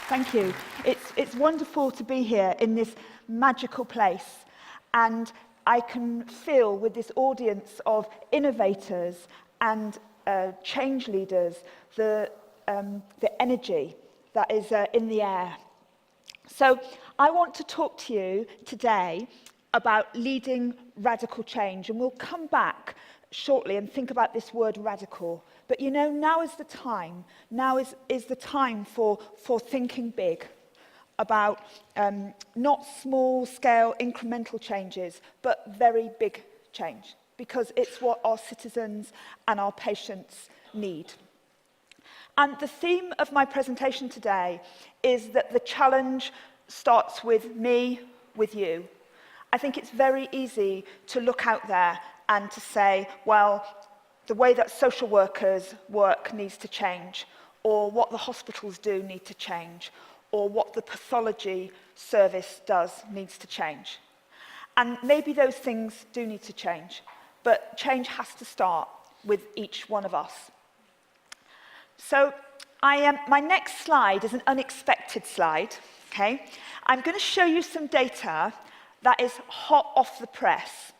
Thank you. It's wonderful to be here in this magical place, and I can feel with this audience of innovators and change leaders the energy that is in the air. So I want to talk to you today about leading radical change, and we'll come back shortly and think about this word radical. But you know, now is the time. Now is the time for thinking big, about not small-scale incremental changes, but very big change, because it's what our citizens and our patients need. And the theme of my presentation today is that the challenge starts with me, with you. I think it's very easy to look out there and to say, well, the way that social workers work needs to change, or what the hospitals do need to change, or what the pathology service does needs to change. And maybe those things do need to change, but change has to start with each one of us. So my next slide is an unexpected slide, okay? I'm going to show you some data that is hot off the press.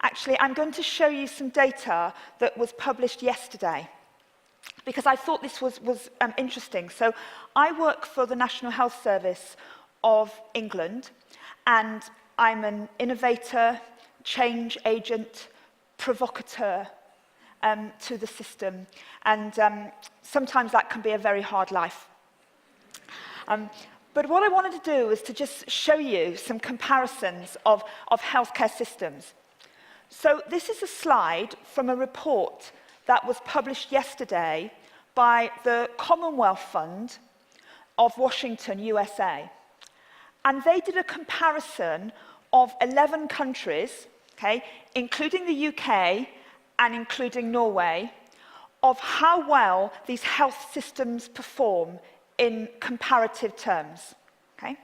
Actually, I'm going to show you some data that was published yesterday, because I thought this was interesting. So I work for the National Health Service of England, and I'm an innovator, change agent, provocateur to the system. And sometimes that can be a very hard life. But what I wanted to do was to just show you some comparisons of healthcare systems. So this is a slide from a report that was published yesterday by the Commonwealth Fund of Washington, USA. And they did a comparison of 11 countries, okay, including the UK and including Norway, of how well these health systems perform in comparative terms. Okay?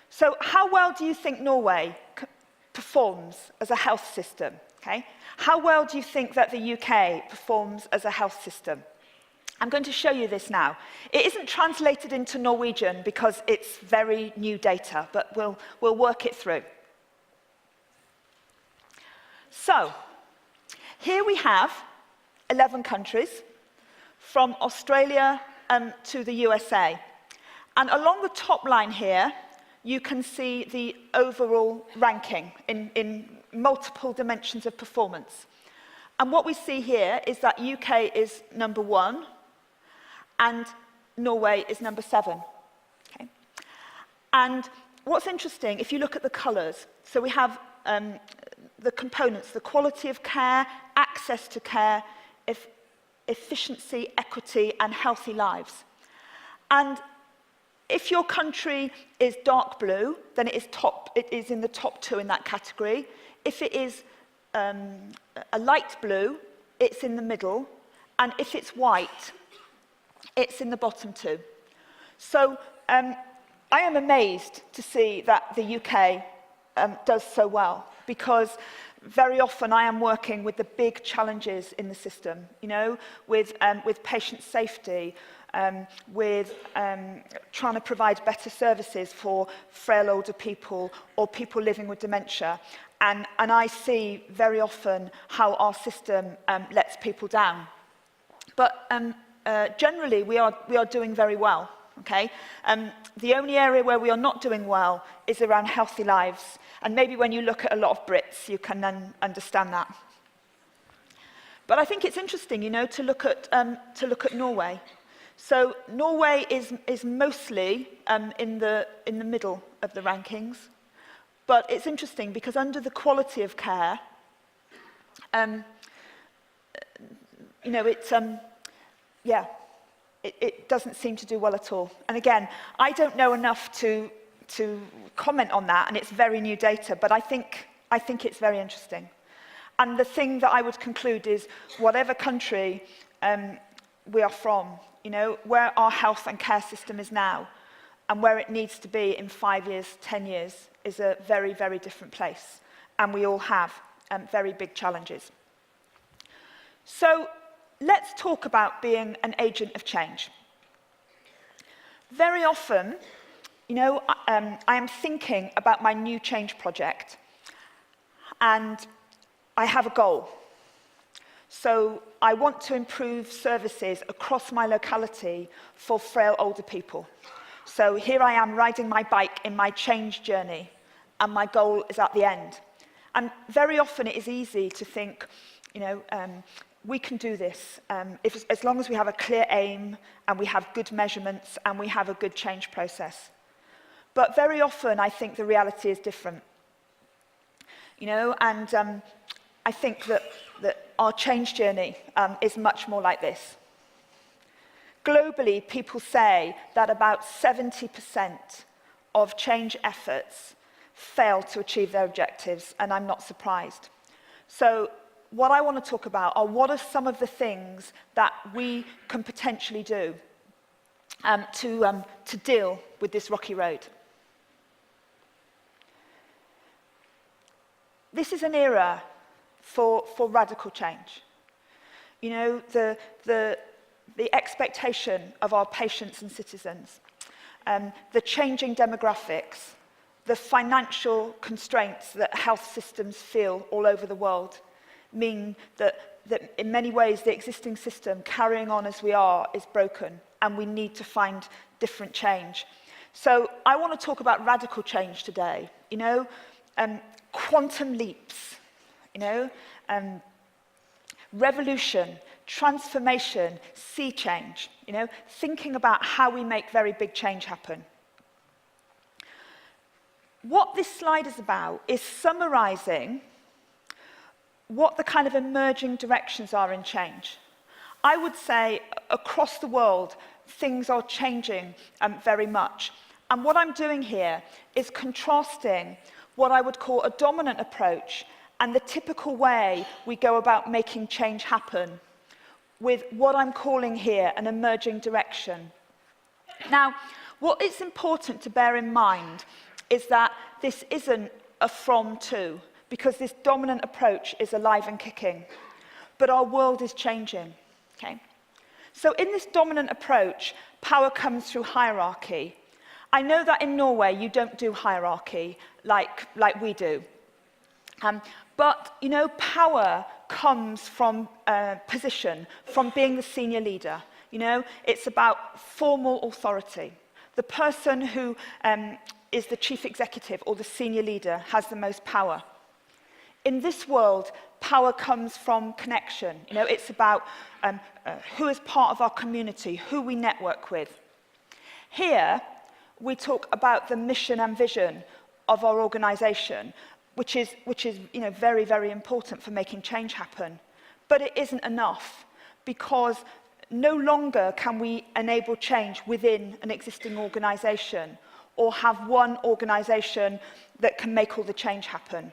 So how well do you think Norway performs as a health system? Okay? How well do you think that the UK performs as a health system? I'm going to show you this now. It isn't translated into Norwegian because it's very new data, but we'll work it through. So, here we have 11 countries, from Australia to the USA. And along the top line here, you can see the overall ranking in multiple dimensions of performance. And what we see here is that UK is number 1, and Norway is number 7. Okay? And what's interesting, if you look at the colours, so we have the components, the quality of care, access to care, efficiency, equity, and healthy lives. And if your country is dark blue, then it is in the top 2 in that category. If it is a light blue, it's in the middle. And if it's white, it's in the bottom 2. So I am amazed to see that the UK does so well, because very often I am working with the big challenges in the system, you know, with patient safety, with trying to provide better services for frail older people or people living with dementia. And I see very often how our system lets people down. But generally, we are doing very well. Okay? The only area where we are not doing well is around healthy lives. And maybe when you look at a lot of Brits, you can then understand that. But I think it's interesting, you know, to look at Norway. So Norway is mostly in the middle of the rankings. But it's interesting because under the quality of care, you know, it doesn't seem to do well at all. And again, I don't know enough to comment on that, and it's very new data, but I think it's very interesting. And the thing that I would conclude is, whatever country we are from, you know, where our health and care system is now, and where it needs to be in 5 years, 10 years, is a very, very different place. And we all have very big challenges. So let's talk about being an agent of change. Very often, I am thinking about my new change project, and I have a goal. So I want to improve services across my locality for frail older people. So here I am riding my bike in my change journey, and my goal is at the end. And very often it is easy to think, we can do this as long as we have a clear aim and we have good measurements and we have a good change process. But very often I think the reality is different. I think that our change journey is much more like this. Globally, people say that about 70% of change efforts fail to achieve their objectives, and I'm not surprised. So what I want to talk about are what are some of the things that we can potentially do to deal with this rocky road. This is an era for radical change. The expectation of our patients and citizens, the changing demographics, the financial constraints that health systems feel all over the world mean that in many ways the existing system, carrying on as we are, is broken, and we need to find different change. So I want to talk about radical change today, quantum leaps, revolution, transformation, sea change, thinking about how we make very big change happen. What this slide is about is summarizing what the kind of emerging directions are in change. I would say across the world, things are changing very much. And what I'm doing here is contrasting what I would call a dominant approach and the typical way we go about making change happen with what I'm calling here an emerging direction. Now, what is important to bear in mind is that this isn't a from to, because this dominant approach is alive and kicking, but our world is changing, okay? So in this dominant approach, power comes through hierarchy. I know that in Norway you don't do hierarchy like we do. But, power comes from position, from being the senior leader. It's about formal authority. The person who is the chief executive or the senior leader has the most power. In this world, power comes from connection. It's about who is part of our community, who we network with. Here, we talk about the mission and vision of our organization, which is very, very important for making change happen. But it isn't enough, because no longer can we enable change within an existing organization or have one organization that can make all the change happen.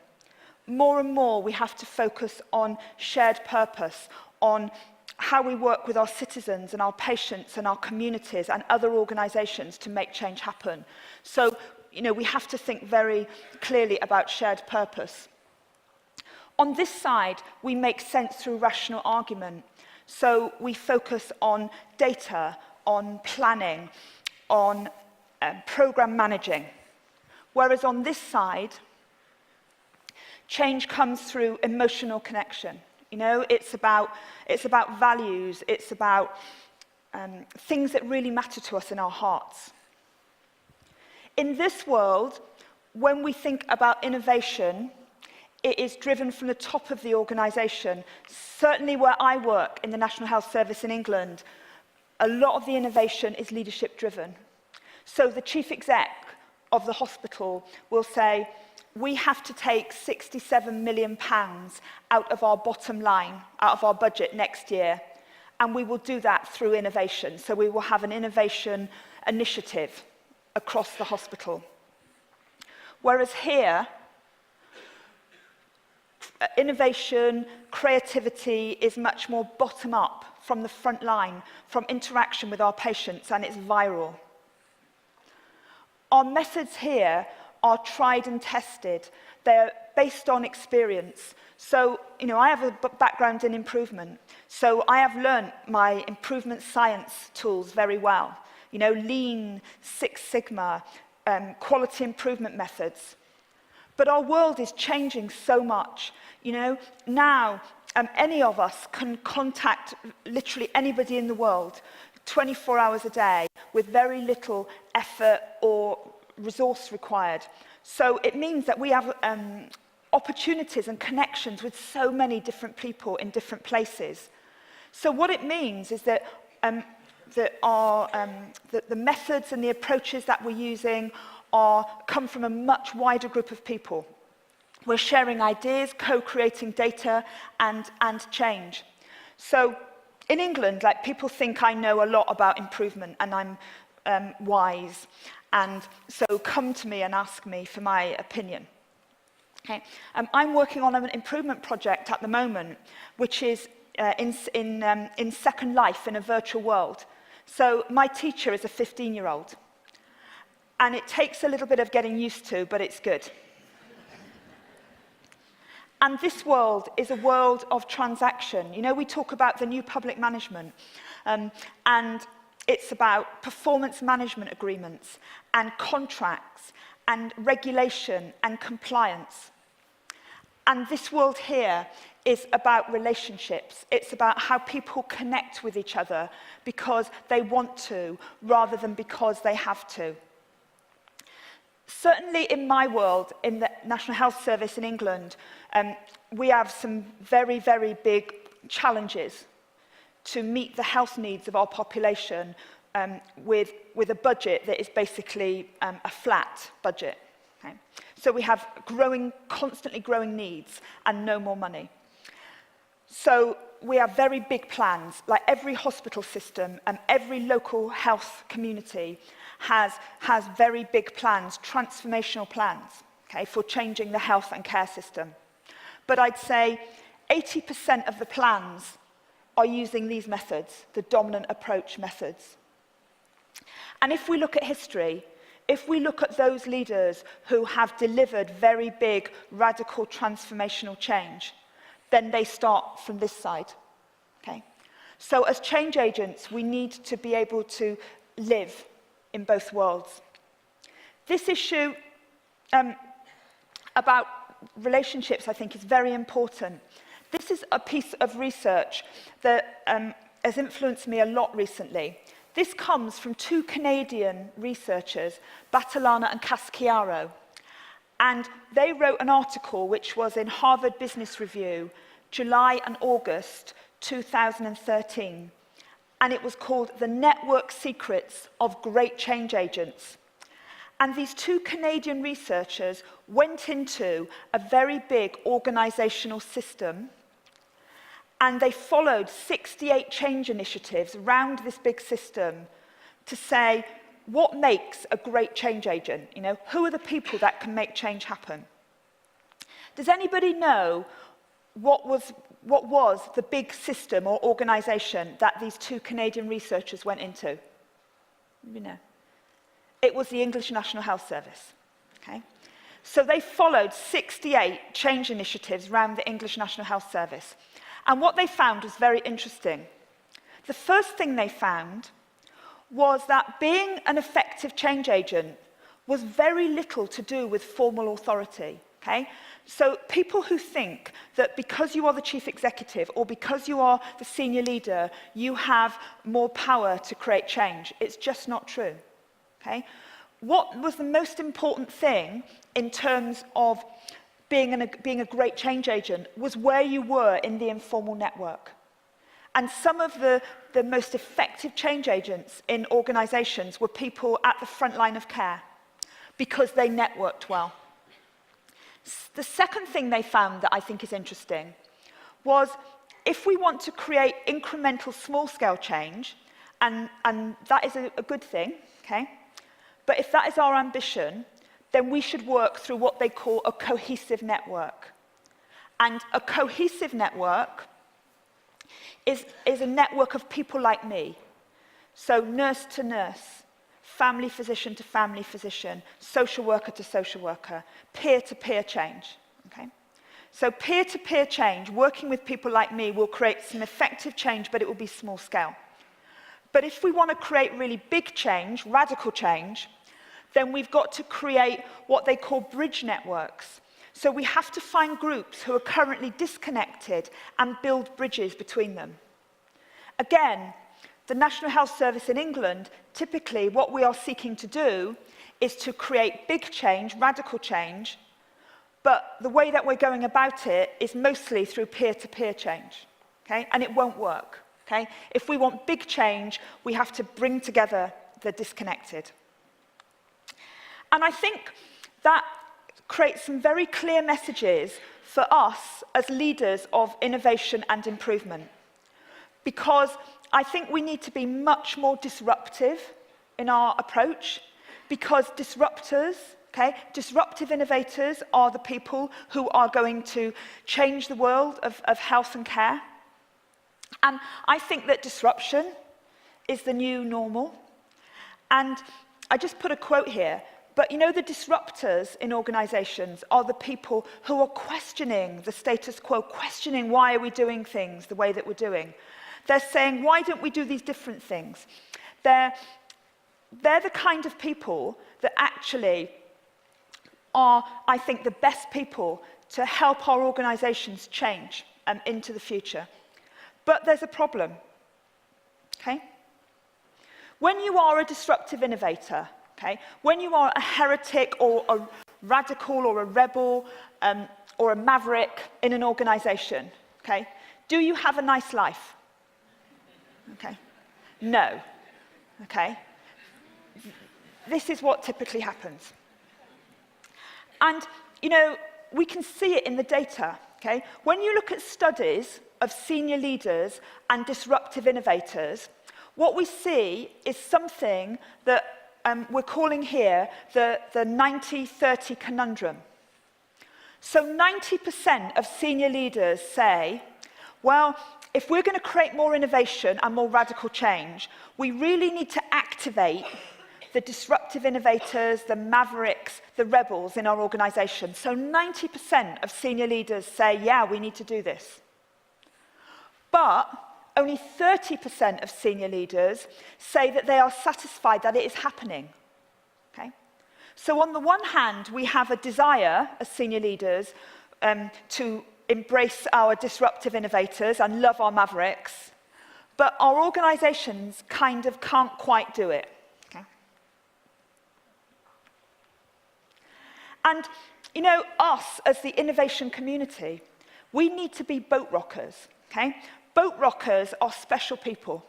More and more, we have to focus on shared purpose, on how we work with our citizens and our patients and our communities and other organizations to make change happen. So, we have to think very clearly about shared purpose. On this side, we make sense through rational argument. So we focus on data, on planning, on program managing. Whereas on this side, change comes through emotional connection. It's about values, it's about things that really matter to us in our hearts. In this world, when we think about innovation, it is driven from the top of the organization. Certainly where I work in the National Health Service in England, a lot of the innovation is leadership driven. So the chief exec of the hospital will say, we have to take £67 million out of our bottom line, out of our budget next year, and we will do that through innovation. So we will have an innovation initiative across the hospital. Whereas here, innovation, creativity is much more bottom-up, from the front line, from interaction with our patients, and it's viral. Our methods here are tried and tested. They're based on experience. So, I have a background in improvement. So I have learned my improvement science tools very well. you know, lean, Six Sigma, quality improvement methods. But our world is changing so much. You know, now any of us can contact literally anybody in the world 24 hours a day with very little effort or resource required. So it means that we have opportunities and connections with so many different people in different places. So what it means is that, the methods and the approaches that we're using come from a much wider group of people. We're sharing ideas, co-creating data, and change. So in England, like, people think I know a lot about improvement and I'm wise. And so come to me and ask me for my opinion. Okay. I'm working on an improvement project at the moment, which is in Second Life in a virtual world. So my teacher is a 15-year-old. And it takes a little bit of getting used to, but it's good. And this world is a world of transaction. You know, we talk about the new public management, and it's about performance management agreements and contracts and regulation and compliance. And this world here is about relationships. It's about how people connect with each other because they want to, rather than because they have to. Certainly in my world, in the National Health Service in England, we have some very, very big challenges to meet the health needs of our population with a budget that is basically a flat budget. Okay? So we have constantly growing needs and no more money. So we have very big plans, like every hospital system and every local health community has very big plans, transformational plans, okay, for changing the health and care system. But I'd say 80% of the plans are using these methods, the dominant approach methods. And if we look at history, if we look at those leaders who have delivered very big, radical, transformational change, then they start from this side, okay? So as change agents, we need to be able to live in both worlds. This issue about relationships, I think, is very important. This is a piece of research that has influenced me a lot recently. This comes from two Canadian researchers, Battilana and Casciaro. And they wrote an article which was in Harvard Business Review, July and August 2013. And it was called The Network Secrets of Great Change Agents. And these two Canadian researchers went into a very big organizational system, and they followed 68 change initiatives around this big system to say, what makes a great change agent? You know, who are the people that can make change happen? Does anybody know what was the big system or organization that these two Canadian researchers went into? You know, it was the English National Health Service. Okay? So they followed 68 change initiatives around the English National Health Service. And what they found was very interesting. The first thing they found was that being an effective change agent was very little to do with formal authority. Okay? So people who think that because you are the chief executive or because you are the senior leader, you have more power to create change, it's just not true. Okay? What was the most important thing in terms of being a great change agent was where you were in the informal network. And some of the most effective change agents in organizations were people at the front line of care because they networked well. The second thing they found that I think is interesting was if we want to create incremental small-scale change, and that is a good thing, okay? But if that is our ambition, then we should work through what they call a cohesive network. And a cohesive network is a network of people like me. So nurse to nurse, family physician to family physician, social worker to social worker, peer-to-peer change. Okay? So peer-to-peer change, working with people like me, will create some effective change, but it will be small scale. But if we want to create really big change, radical change, then we've got to create what they call bridge networks. So we have to find groups who are currently disconnected and build bridges between them. Again, the National Health Service in England, typically what we are seeking to do is to create big change, radical change, but the way that we're going about it is mostly through peer-to-peer change, okay? And it won't work, okay? If we want big change, we have to bring together the disconnected. And I think that creates some very clear messages for us as leaders of innovation and improvement. Because I think we need to be much more disruptive in our approach, because disruptors, okay, disruptive innovators are the people who are going to change the world of health and care. And I think that disruption is the new normal. And I just put a quote here. But you know, the disruptors in organizations are the people who are questioning the status quo, questioning why are we doing things the way that we're doing. They're saying, why don't we do these different things? They're the kind of people that actually are, I think, the best people to help our organizations change into the future. But there's a problem, okay? When you are a disruptive innovator, okay, when you are a heretic or a radical or a rebel or a maverick in an organization, okay, do you have a nice life? Okay, no, okay. This is what typically happens. And, you know, we can see it in the data, okay? When you look at studies of senior leaders and disruptive innovators, what we see is something that we're calling here the 90-30 conundrum. So 90% of senior leaders say, well, if we're going to create more innovation and more radical change, we really need to activate the disruptive innovators, the mavericks, the rebels in our organization. So 90% of senior leaders say, yeah, we need to do this. But only 30% of senior leaders say that they are satisfied that it is happening. Okay? So on the one hand, we have a desire as senior leaders to embrace our disruptive innovators and love our mavericks, but our organizations kind of can't quite do it. Okay? And, you know, us as the innovation community, we need to be boat rockers, okay? Boat rockers are special people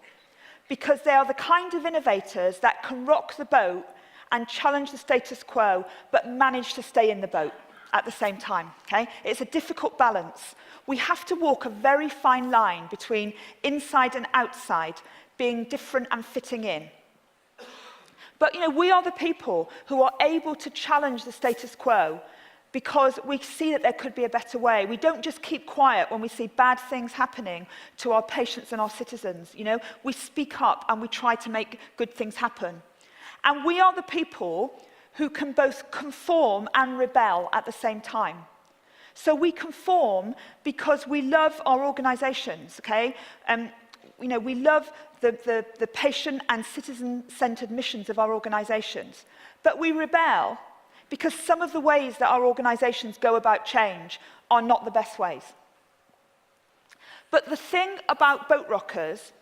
because they are the kind of innovators that can rock the boat and challenge the status quo, but manage to stay in the boat at the same time, okay? It's a difficult balance. We have to walk a very fine line between inside and outside, being different and fitting in. But, you know, we are the people who are able to challenge the status quo because we see that there could be a better way. We don't just keep quiet when we see bad things happening to our patients and our citizens, you know? We speak up and we try to make good things happen. And we are the people who can both conform and rebel at the same time. So we conform because we love our organizations, okay? You know, we love the patient and citizen-centered missions of our organizations. But we rebel because some of the ways that our organizations go about change are not the best ways. But the thing about boat rockers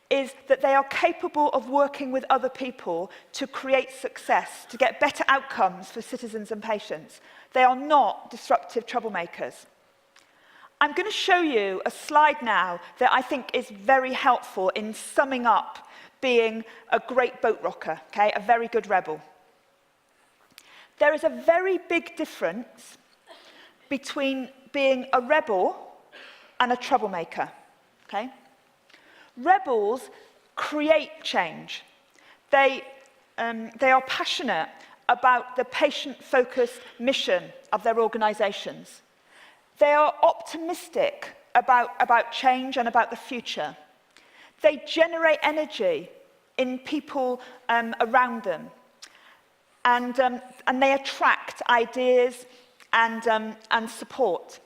is that they are capable of working with other people to create success, to get better outcomes for citizens and patients. They are not disruptive troublemakers. I'm going to show you a slide now that I think is very helpful in summing up being a great boat rocker, okay, a very good rebel. There is a very big difference between being a rebel and a troublemaker, okay? Rebels create change. They are passionate about the patient-focused mission of their organizations. They are optimistic about change and about the future. They generate energy in people around them. And they attract ideas and support.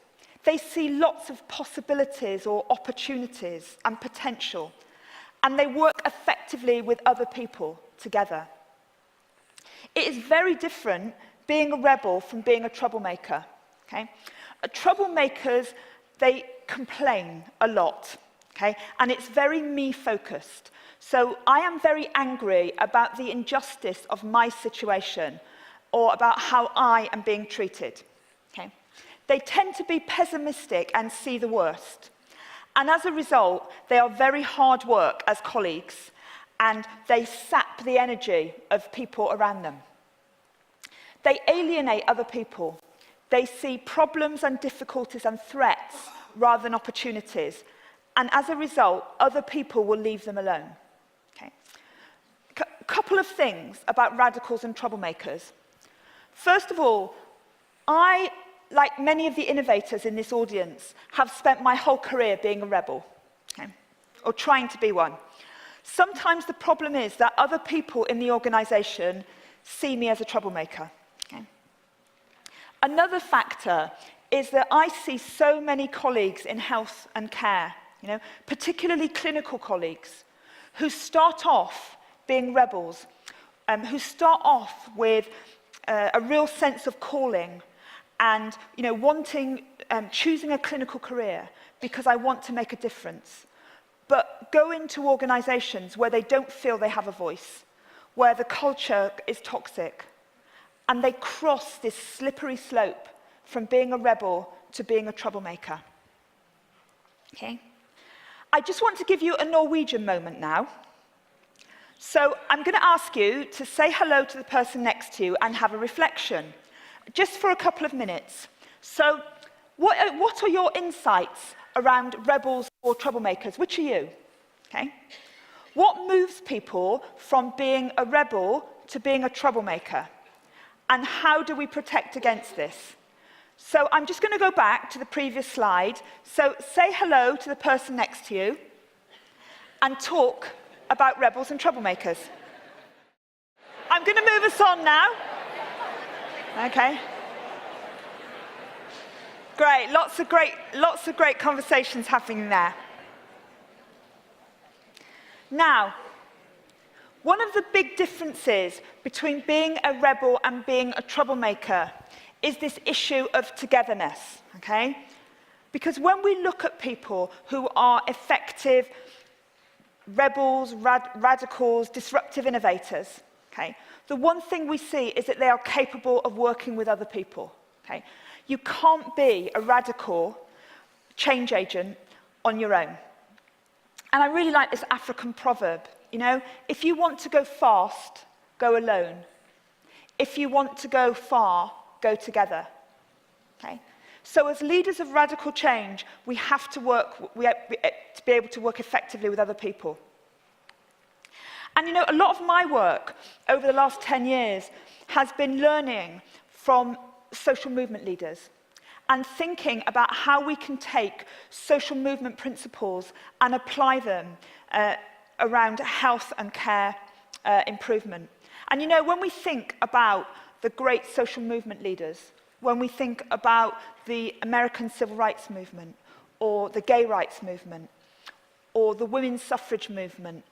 They see lots of possibilities or opportunities and potential. and they work effectively with other people together. It is very different being a rebel from being a troublemaker. Okay? Troublemakers, they complain a lot, okay? And it's very me-focused. So I am very angry about the injustice of my situation or about how I am being treated. Okay? They tend to be pessimistic and see the worst. And as a result, they are very hard work as colleagues, and they sap the energy of people around them. They alienate other people. They see problems and difficulties and threats rather than opportunities. And as a result, other people will leave them alone. Okay? A couple of things about radicals and troublemakers. First of all, I, like many of the innovators in this audience, have spent my whole career being a rebel, okay? Or trying to be one. Sometimes the problem is that other people in the organization see me as a troublemaker. Okay? Another factor is that I see so many colleagues in health and care, particularly clinical colleagues, who start off being rebels, who start off with a real sense of calling and choosing a clinical career because I want to make a difference, but go into organizations where they don't feel they have a voice, where the culture is toxic, and they cross this slippery slope from being a rebel to being a troublemaker. Okay? I just want to give you a Norwegian moment now. So I'm going to ask you to say hello to the person next to you and have a reflection, just for a couple of minutes. So what are your insights around rebels or troublemakers? Which are you? Okay? What moves people from being a rebel to being a troublemaker? And how do we protect against this? So I'm just going to go back to the previous slide. So say hello to the person next to you and talk about rebels and troublemakers. I'm going to move us on now. Okay. Great, lots of great conversations happening there. Now, one of the big differences between being a rebel and being a troublemaker is this issue of togetherness, okay? Because when we look at people who are effective rebels, radicals, disruptive innovators, okay, the one thing we see is that they are capable of working with other people, okay? You can't be a radical change agent on your own. And I really like this African proverb, if you want to go fast, go alone. If you want to go far, go together. Okay? So as leaders of radical change, we have to be able to work effectively with other people. And a lot of my work over the last 10 years has been learning from social movement leaders and thinking about how we can take social movement principles and apply them around health and care improvement. And when we think about the great social movement leaders, when we think about the American civil rights movement, or the gay rights movement, or the women's suffrage movement,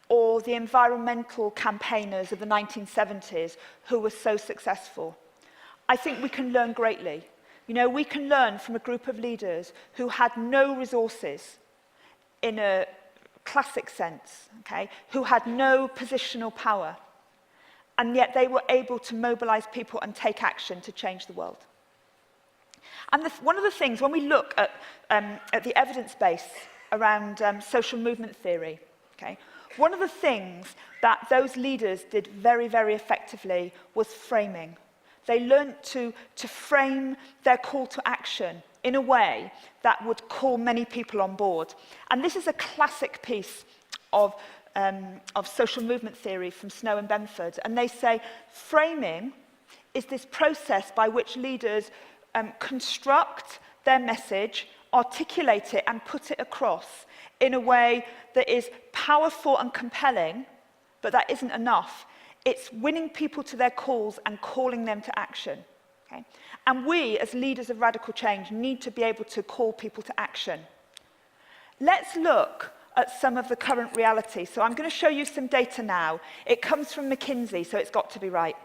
or the environmental campaigners of the 1970s who were so successful, I think we can learn greatly. We can learn from a group of leaders who had no resources in a classic sense, okay, who had no positional power, and yet they were able to mobilize people and take action to change the world. And one of the things, when we look at the evidence base around social movement theory, okay, one of the things that those leaders did very, very effectively was framing. They learned to frame their call to action in a way that would call many people on board. And this is a classic piece of social movement theory from Snow and Benford. And they say framing is this process by which leaders construct their message, articulate it, and put it across in a way that is powerful and compelling, but that isn't enough. It's winning people to their calls and calling them to action. Okay? And we, as leaders of radical change, need to be able to call people to action. Let's look at some of the current reality. So I'm going to show you some data now. It comes from McKinsey, so it's got to be right.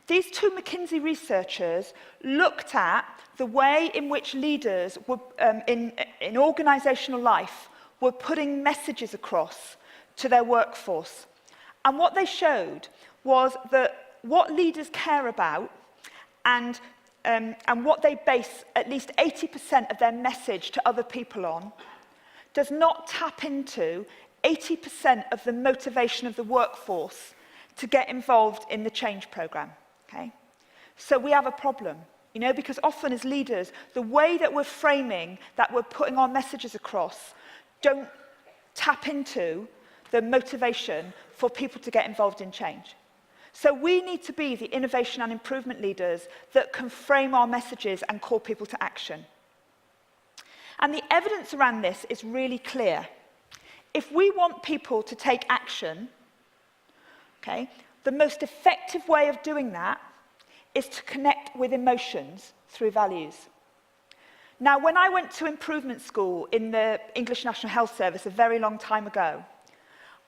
These two McKinsey researchers looked at the way in which leaders were, in organisational life were putting messages across to their workforce. And what they showed was that what leaders care about and what they base at least 80% of their message to other people on does not tap into 80% of the motivation of the workforce to get involved in the change programme. Okay? So we have a problem, you know, because often as leaders, the way that we're framing, that we're putting our messages across, don't tap into the motivation for people to get involved in change. So we need to be the innovation and improvement leaders that can frame our messages and call people to action. And the evidence around this is really clear. If we want people to take action, okay, the most effective way of doing that is to connect with emotions through values. Now, when I went to improvement school in the English National Health Service a very long time ago,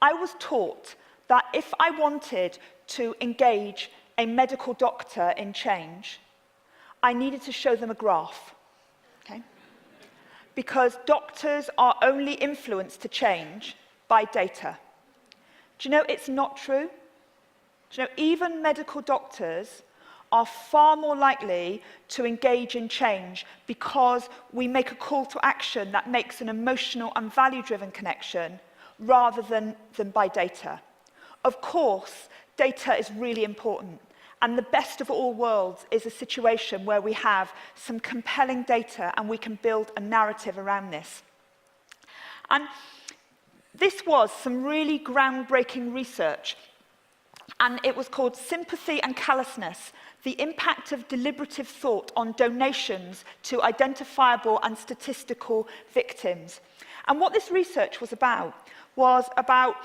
I was taught that if I wanted to engage a medical doctor in change, I needed to show them a graph. Okay? Because doctors are only influenced to change by data. Do you know it's not true? Do you know, even medical doctors are far more likely to engage in change because we make a call to action that makes an emotional and value-driven connection rather than by data. Of course, data is really important, and the best of all worlds is a situation where we have some compelling data and we can build a narrative around this. And this was some really groundbreaking research, and it was called Sympathy and Callousness: The Impact of Deliberative Thought on Donations to Identifiable and Statistical Victims. And what this research was about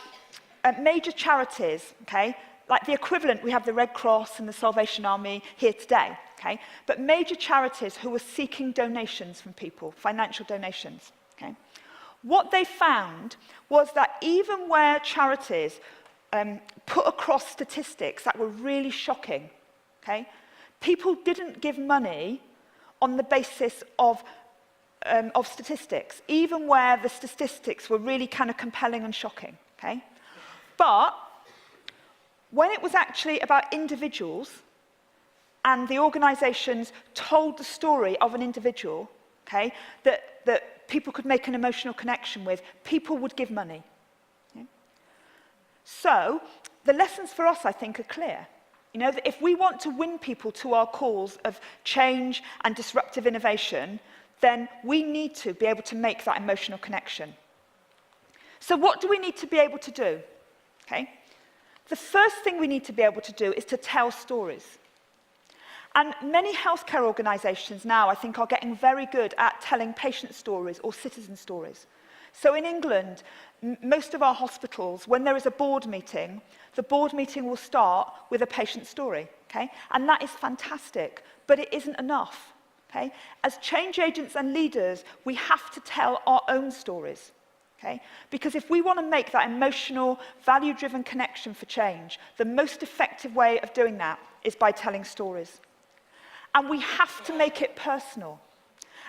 major charities, okay? Like the equivalent, we have the Red Cross and the Salvation Army here today, okay? But major charities who were seeking donations from people, financial donations, okay? What they found was that even where charities put across statistics that were really shocking, okay? People didn't give money on the basis of statistics, even where the statistics were really kind of compelling and shocking, okay? But when it was actually about individuals and the organisations told the story of an individual, okay, that people could make an emotional connection with, people would give money. Okay? So the lessons for us, I think, are clear. You know, that if we want to win people to our cause of change and disruptive innovation, then we need to be able to make that emotional connection. So what do we need to be able to do? Okay? The first thing we need to be able to do is to tell stories. And many healthcare organisations now, I think, are getting very good at telling patient stories or citizen stories. So in England, most of our hospitals, when there is a board meeting, the board meeting will start with a patient story, okay? And that is fantastic, but it isn't enough, okay? As change agents and leaders, we have to tell our own stories, okay? Because if we want to make that emotional, value-driven connection for change, the most effective way of doing that is by telling stories. And we have to make it personal.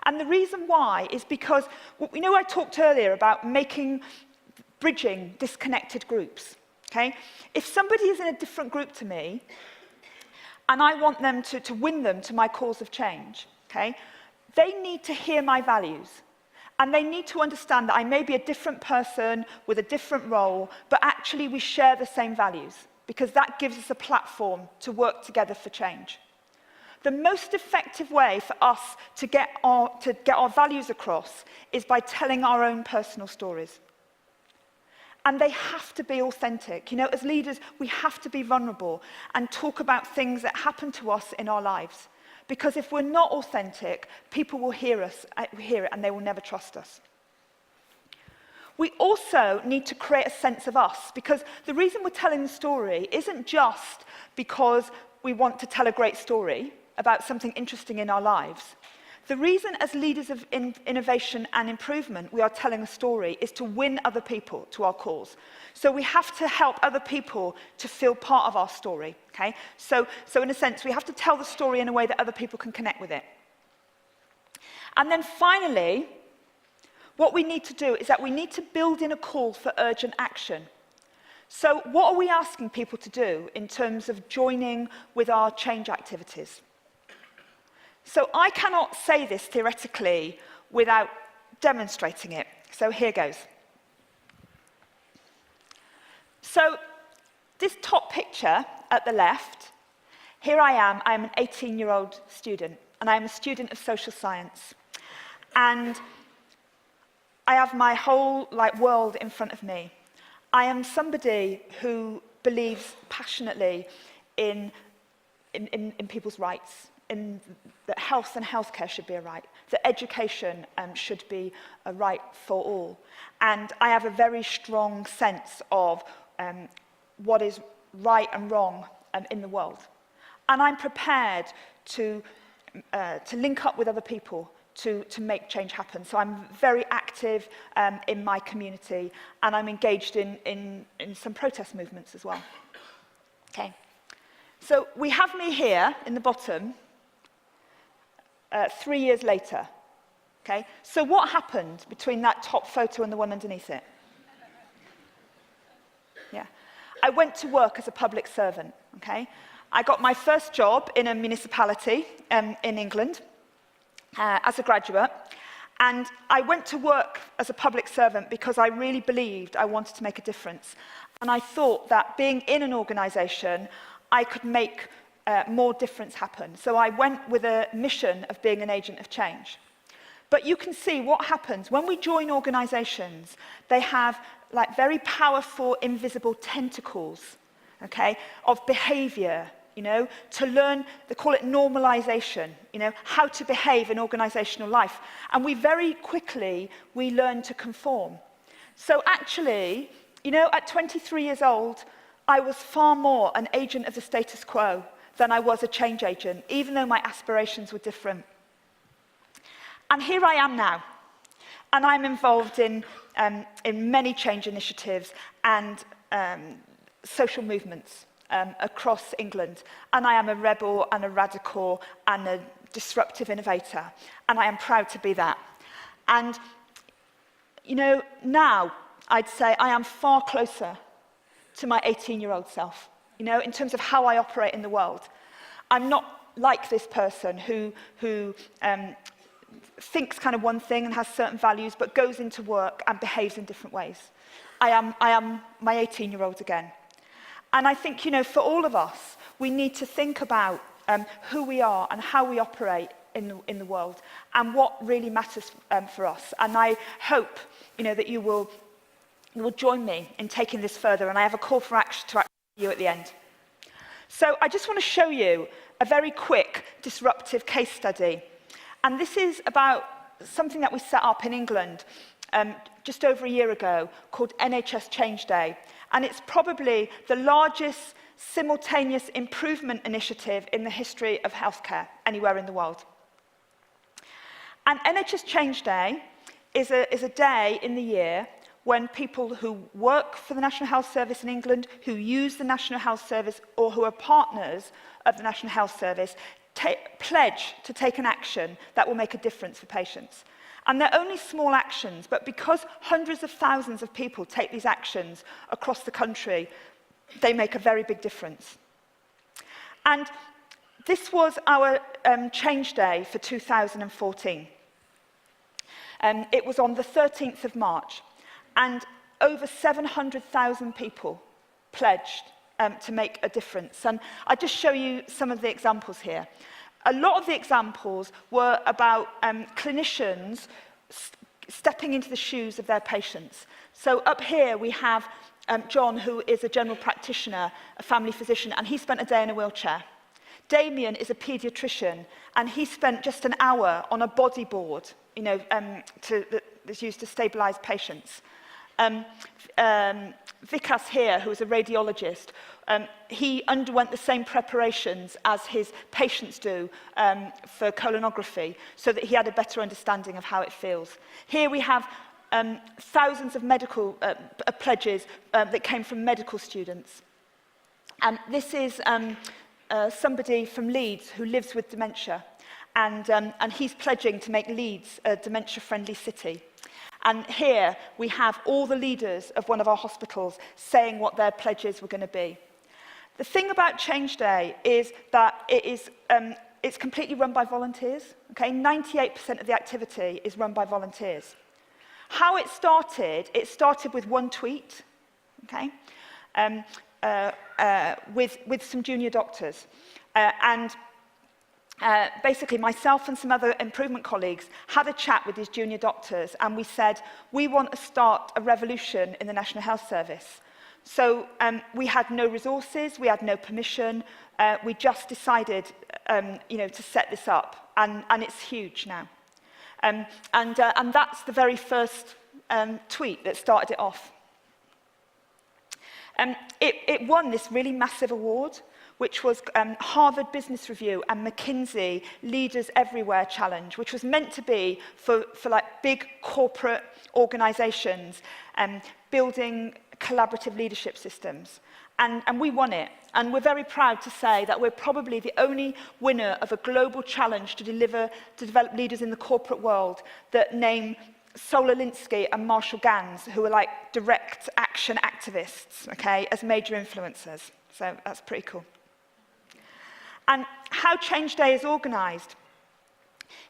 And the reason why is because, you know, I talked earlier about bridging disconnected groups, okay? If somebody is in a different group to me, and I want them to win them to my cause of change, okay, they need to hear my values. And they need to understand that I may be a different person with a different role, but actually we share the same values, because that gives us a platform to work together for change. The most effective way for us to get our values across is by telling our own personal stories. And they have to be authentic. You know, as leaders, we have to be vulnerable and talk about things that happen to us in our lives. Because if we're not authentic, people will hear it and they will never trust us. We also need to create a sense of us, because the reason we're telling the story isn't just because we want to tell a great story about something interesting in our lives. The reason as leaders of innovation and improvement we are telling a story is to win other people to our cause. So we have to help other people to feel part of our story, okay? So in a sense, we have to tell the story in a way that other people can connect with it. And then finally, what we need to do is that we need to build in a call for urgent action. So what are we asking people to do in terms of joining with our change activities? So I cannot say this theoretically without demonstrating it. So here goes. So this top picture at the left, here I am an 18-year-old student, and I'm a student of social science. And I have my whole world in front of me. I am somebody who believes passionately in people's rights, in that health and healthcare should be a right, that education should be a right for all. And I have a very strong sense of what is right and wrong in the world. And I'm prepared to link up with other people to make change happen. So I'm very active in my community, and I'm engaged in some protest movements as well. Okay. So we have me here in the bottom, 3 years later. Okay. So what happened between that top photo and the one underneath it? Yeah. I went to work as a public servant. Okay. I got my first job in a municipality in England. As a graduate, and I went to work as a public servant because I really believed I wanted to make a difference. And I thought that being in an organisation, I could make more difference happen. So I went with a mission of being an agent of change. But you can see what happens when we join organisations. They have very powerful, invisible tentacles, okay, of behaviour, to learn, they call it normalization, how to behave in organizational life. And we very quickly, we learn to conform. So actually, at 23 years old, I was far more an agent of the status quo than I was a change agent, even though my aspirations were different. And here I am now. And I'm involved in many change initiatives and social movements across England. And I am a rebel and a radical and a disruptive innovator. And I am proud to be that. And, now I'd say I am far closer to my 18-year-old self, in terms of how I operate in the world. I'm not like this person who thinks kind of one thing and has certain values, but goes into work and behaves in different ways. I am my 18-year-old again. And I think, for all of us, we need to think about who we are and how we operate in the world and what really matters for us. And I hope, that you will join me in taking this further. And I have a call for action to you at the end. So I just want to show you a very quick disruptive case study. And this is about something that we set up in England just over a year ago called NHS Change Day. And it's probably the largest simultaneous improvement initiative in the history of healthcare anywhere in the world. And NHS Change Day is a day in the year when people who work for the National Health Service in England, who use the National Health Service, or who are partners of the National Health Service, pledge to take an action that will make a difference for patients. And they're only small actions, but because hundreds of thousands of people take these actions across the country, they make a very big difference. And this was our Change Day for 2014. It was on the 13th of March, and over 700,000 people pledged to make a difference. And I'll just show you some of the examples here. A lot of the examples were about clinicians stepping into the shoes of their patients. So up here we have John, who is a general practitioner, a family physician, and he spent a day in a wheelchair. Damien is a paediatrician, and he spent just an hour on a body board, that's used to stabilize patients. Vikas here, who was a radiologist, he underwent the same preparations as his patients do for colonography, so that he had a better understanding of how it feels. Here we have thousands of medical pledges that came from medical students. And this is somebody from Leeds who lives with dementia, and he's pledging to make Leeds a dementia-friendly city. And here we have all the leaders of one of our hospitals saying what their pledges were going to be. The thing about Change Day is that it's completely run by volunteers. Okay? 98% of the activity is run by volunteers. How it started with one tweet, okay? With some junior doctors. Basically, myself and some other improvement colleagues had a chat with these junior doctors, and we said, we want to start a revolution in the National Health Service. So we had no resources, we had no permission, we just decided to set this up, and it's huge now. And that's the very first tweet that started it off. It won this really massive award, which was Harvard Business Review and McKinsey Leaders Everywhere Challenge, which was meant to be for like big corporate organizations building collaborative leadership systems. And we won it. And we're very proud to say that we're probably the only winner of a global challenge to develop leaders in the corporate world that name Saul Alinsky and Marshall Gans, who are like direct action activists, okay, as major influencers. So that's pretty cool. And how Change Day is organised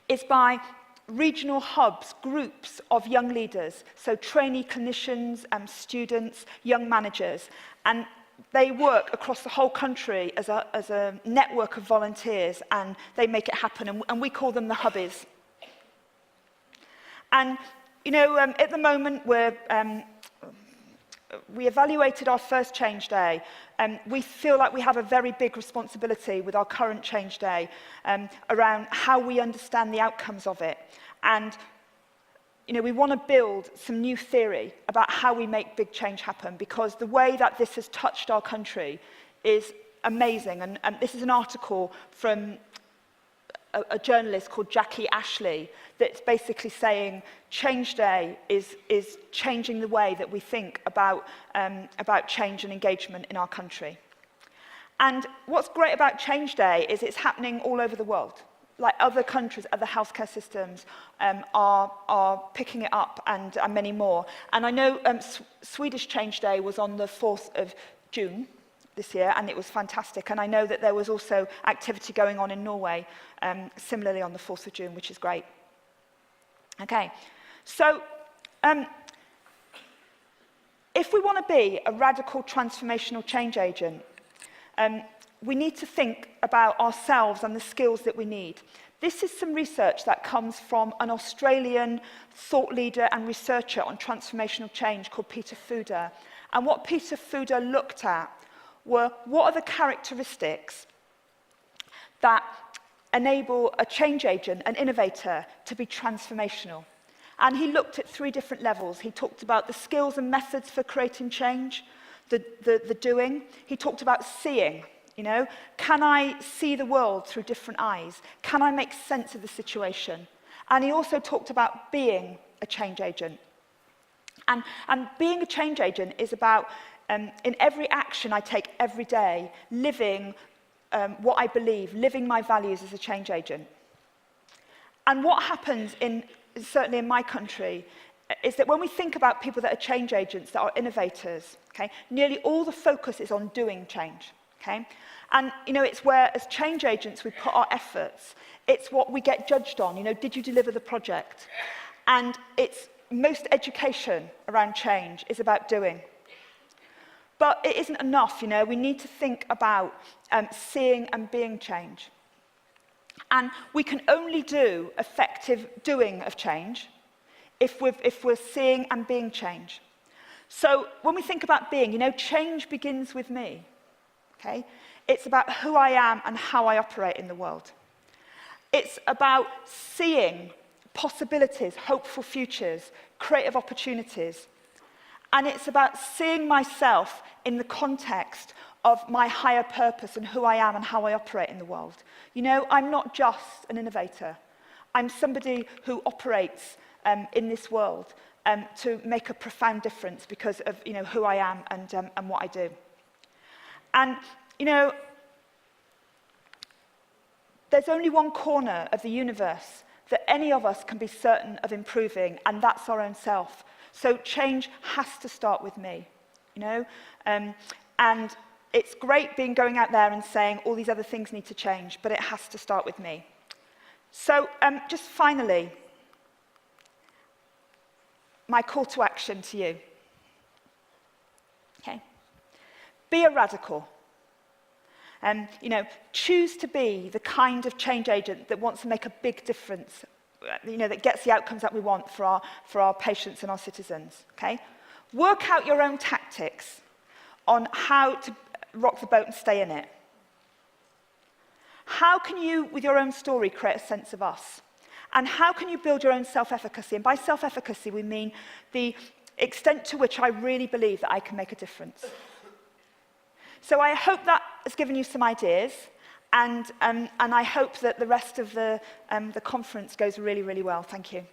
is by regional hubs, groups of young leaders, so trainee clinicians, students, young managers, and they work across the whole country as a network of volunteers, and they make it happen, and we call them the hubbies. And, at the moment, we evaluated our first Change Day, and we feel like we have a very big responsibility with our current Change Day around how we understand the outcomes of it. And we want to build some new theory about how we make big change happen, because the way that this has touched our country is amazing. And this is an article from a journalist called Jackie Ashley that's basically saying Change Day is changing the way that we think about change and engagement in our country. And what's great about Change Day is it's happening all over the world. Like other countries, other healthcare systems are picking it up, and many more. And I know Swedish Change Day was on the 4th of June this year, and it was fantastic. And I know that there was also activity going on in Norway, similarly on the 4th of June, which is great. Okay, so if we want to be a radical transformational change agent, we need to think about ourselves and the skills that we need. This is some research that comes from an Australian thought leader and researcher on transformational change called Peter Fuda. And what Peter Fuda looked at were, what are the characteristics that enable a change agent, an innovator, to be transformational? And he looked at 3 different levels. He talked about the skills and methods for creating change, the doing. He talked about seeing. Can I see the world through different eyes? Can I make sense of the situation? And he also talked about being a change agent. And being a change agent is about, in every action I take every day, living what I believe, living my values as a change agent. And what happens, certainly in my country, is that when we think about people that are change agents, that are innovators, okay, nearly all the focus is on doing change. Okay? And, it's where, as change agents, we put our efforts. It's what we get judged on. Did you deliver the project? And it's most education around change is about doing. But it isn't enough, We need to think about seeing and being change. And we can only do effective doing of change if we're seeing and being change. So when we think about being, change begins with me. Okay? It's about who I am and how I operate in the world. It's about seeing possibilities, hopeful futures, creative opportunities. And it's about seeing myself in the context of my higher purpose and who I am and how I operate in the world. You know, I'm not just an innovator. I'm somebody who operates in this world to make a profound difference because of, you know, who I am and what I do. And, you know, there's only one corner of the universe that any of us can be certain of improving, and that's our own self. So change has to start with me, you know? And it's great going out there and saying all these other things need to change, but it has to start with me. So just finally, my call to action to you. Okay. Be a radical. You know, choose to be the kind of change agent that wants to make a big difference, you know, that gets the outcomes that we want for our patients and our citizens, okay? Work out your own tactics on how to rock the boat and stay in it. How can you, with your own story, create a sense of us? And how can you build your own self-efficacy? And by self-efficacy, we mean the extent to which I really believe that I can make a difference. So I hope that has given you some ideas, and I hope that the rest of the conference goes really, really well. Thank you.